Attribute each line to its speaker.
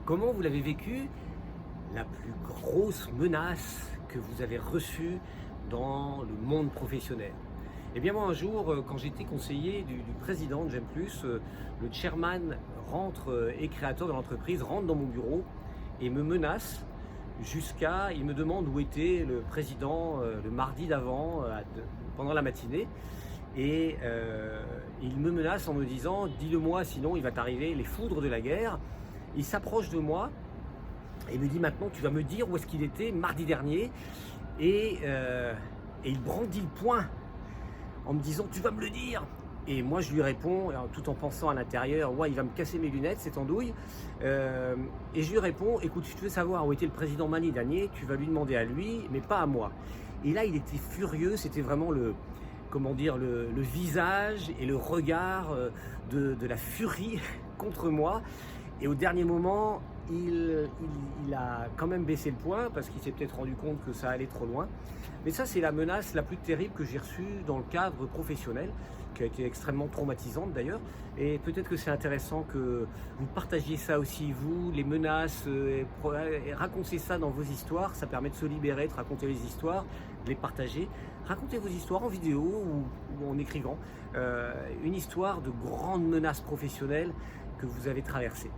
Speaker 1: Comment vous l'avez vécu, la plus grosse menace que vous avez reçue dans le monde professionnel? Eh bien moi un jour, quand j'étais conseiller du président de J'aime Plus, le chairman et créateur de l'entreprise rentre dans mon bureau et me menace il me demande où était le président le mardi d'avant, pendant la matinée. Et il me menace en me disant: dis-le-moi, sinon il va t'arriver les foudres de la guerre. Il s'approche de moi et me dit: maintenant tu vas me dire où est-ce qu'il était mardi dernier. Et il brandit le poing en me disant: tu vas me le dire. Et moi je lui réponds, tout en pensant à l'intérieur: ouais, il va me casser mes lunettes, cette andouille. Et je lui réponds: écoute, si tu veux savoir où était le président mardi dernier, tu vas lui demander à lui, mais pas à moi. Et là il était furieux, c'était vraiment le visage et le regard de la furie contre moi. Et au dernier moment, il a quand même baissé le poing parce qu'il s'est peut-être rendu compte que ça allait trop loin. Mais ça, c'est la menace la plus terrible que j'ai reçue dans le cadre professionnel, qui a été extrêmement traumatisante d'ailleurs. Et peut-être que c'est intéressant que vous partagiez ça aussi, vous, les menaces, et racontez ça dans vos histoires. Ça permet de se libérer, de raconter les histoires, de les partager. Racontez vos histoires en vidéo ou en écrivant une histoire de grande menace professionnelle que vous avez traversée.